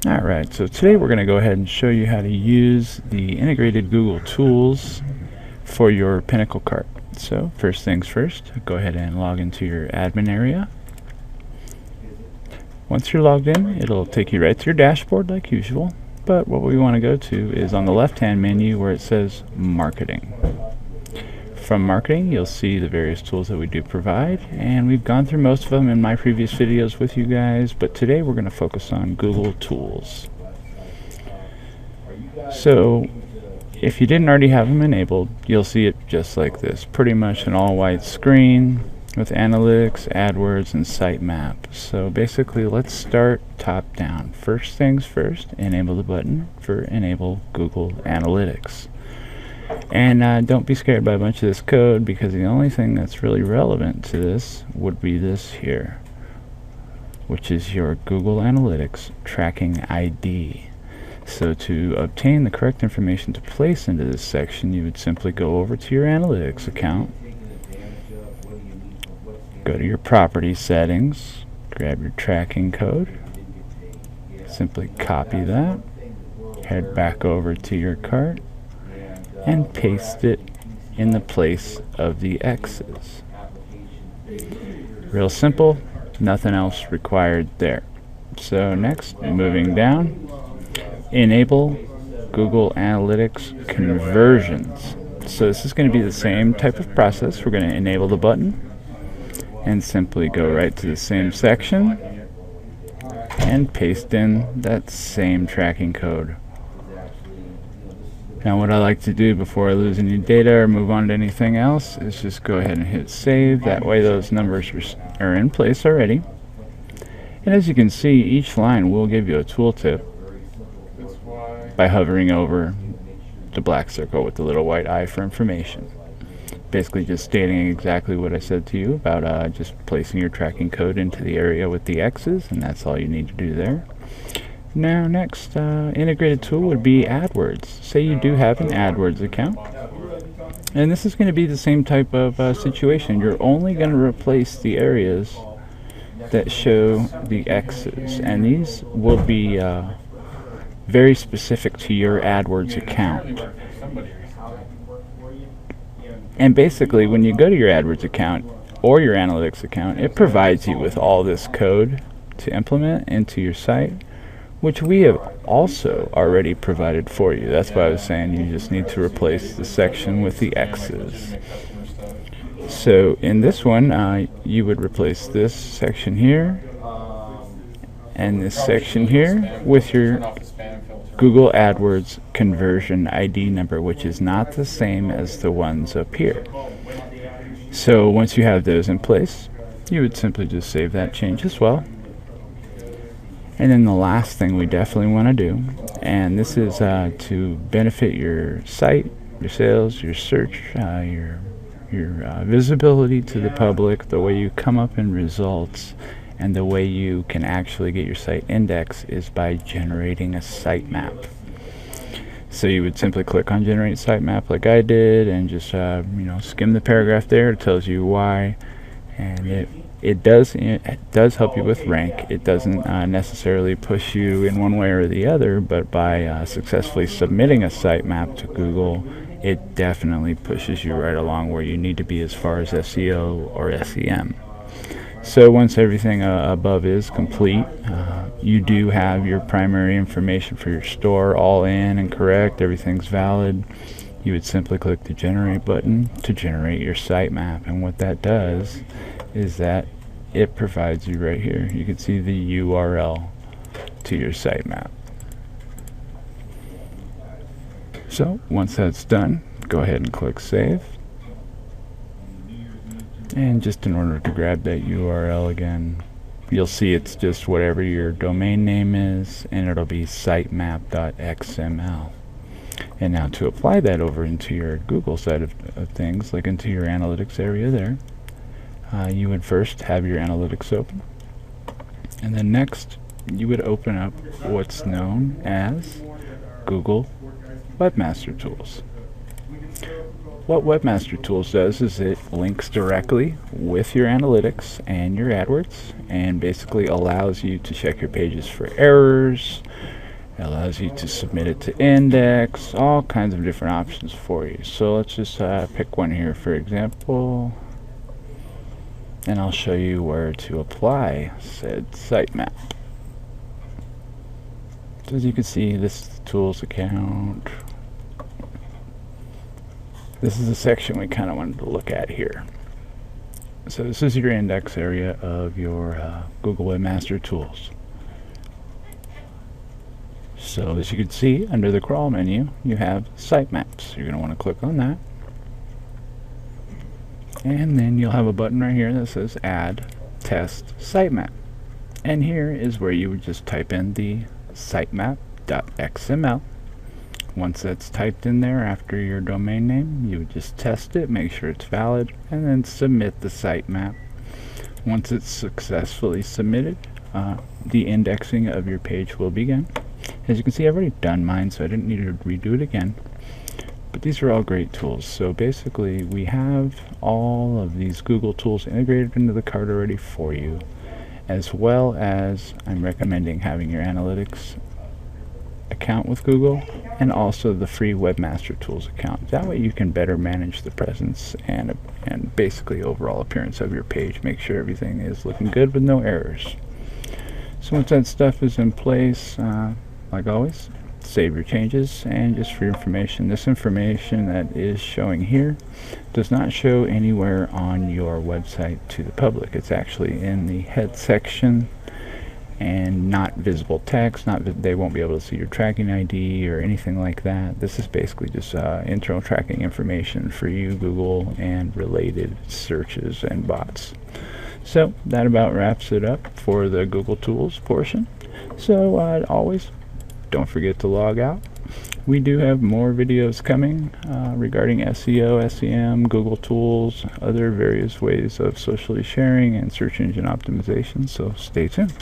Alright, so today we're going to go ahead and show you how to use the integrated Google tools for your Pinnacle cart. So first things first, go ahead and log into your admin area. Once you're logged in, it'll take you right to your dashboard like usual, but what we want to go to is on the left hand menu where it says Marketing. From Marketing, you'll see the various tools that we do provide, and we've gone through most of them in my previous videos with you guys, but today we're going to focus on Google Tools. So if you didn't already have them enabled, you'll see it just like this, pretty much an all white screen with Analytics, Adwords, and Sitemap. So basically, let's start top down. First things first, enable the button for Enable Google Analytics. And don't be scared by a bunch of this code, because the only thing that's really relevant to this would be this here, which is your Google Analytics tracking ID. So to obtain the correct information to place into this section, you would simply go over to your Analytics account, go to your property settings, grab your tracking code, simply copy that, head back over to your cart, and paste it in the place of the X's. Real simple, nothing else required there. So next, moving down, enable Google Analytics conversions. So this is going to be the same type of process. We're going to enable the button and simply go right to the same section and paste in that same tracking code. Now what I like to do before I lose any data or move on to anything else is just go ahead and hit save. That way those numbers are in place already. And as you can see, each line will give you a tooltip by hovering over the black circle with the little white eye for information. Basically just stating exactly what I said to you about just placing your tracking code into the area with the X's, and that's all you need to do there. Now next, integrated tool would be Adwords. Say you do have an Adwords account, and this is going to be the same type of situation. You're only going to replace the areas that show the X's, and these will be very specific to your Adwords account. And basically, when you go to your Adwords account or your Analytics account, it provides you with all this code to implement into your site, which we have also already provided for you. That's why I was saying you just need to replace the section with the X's. So in this one, you would replace this section here and this section here with your Google AdWords conversion ID number, which is not the same as the ones up here. So once you have those in place, you would simply just save that change as well. And then the last thing we definitely want to do, and this is to benefit your site, your sales, your search, your visibility to the public, the way you come up in results, and the way you can actually get your site indexed is by generating a sitemap. So you would simply click on Generate Sitemap like I did, and just skim the paragraph there. It tells you why, and it does help you with rank. It doesn't necessarily push you in one way or the other, but by successfully submitting a sitemap to Google, it definitely pushes you right along where you need to be as far as SEO or SEM. So once everything above is complete, you do have your primary information for your store all in and correct. Everything's valid. You would simply click the Generate button to generate your sitemap, and what that does is that it provides you right here. You can see the URL to your sitemap. So once that's done, go ahead and click Save. And just in order to grab that URL again, you'll see it's just whatever your domain name is, and it'll be sitemap.xml. And now to apply that over into your Google side of things, like into your analytics area there, you would first have your analytics open, and then next you would open up what's known as Google Webmaster Tools. what Webmaster Tools does is it links directly with your analytics and your AdWords, and basically allows you to check your pages for errors. It allows you to submit it to index, all kinds of different options for you. So let's just pick one here, for example, and I'll show you where to apply said sitemap. So as you can see, this is the tools account. This is the section we kind of wanted to look at here. So this is your index area of your Google Webmaster Tools. So as you can see, under the crawl menu, you have sitemaps. You're going to want to click on that. And then you'll have a button right here that says Add Test Sitemap. And here is where you would just type in the sitemap.xml. Once that's typed in there after your domain name, you would just test it, make sure it's valid, and then submit the sitemap. Once it's successfully submitted, the indexing of your page will begin. As you can see, I've already done mine, so I didn't need to redo it again. But these are all great tools. So basically, we have all of these Google tools integrated into the cart already for you, as well as I'm recommending having your analytics account with Google and also the free Webmaster Tools account. That way you can better manage the presence and basically overall appearance of your page. Make sure everything is looking good with no errors. So once that stuff is in place, like always, save your changes. And just for your information, this information that is showing here does not show anywhere on your website to the public. It's actually in the head section and not visible text. They won't be able to see your tracking ID or anything like that. This is basically just internal tracking information for you, Google, and related searches and bots. So that about wraps it up for the Google Tools portion. So always, don't forget to log out. We do have more videos coming regarding SEO, SEM, Google Tools, other various ways of socially sharing and search engine optimization, so stay tuned.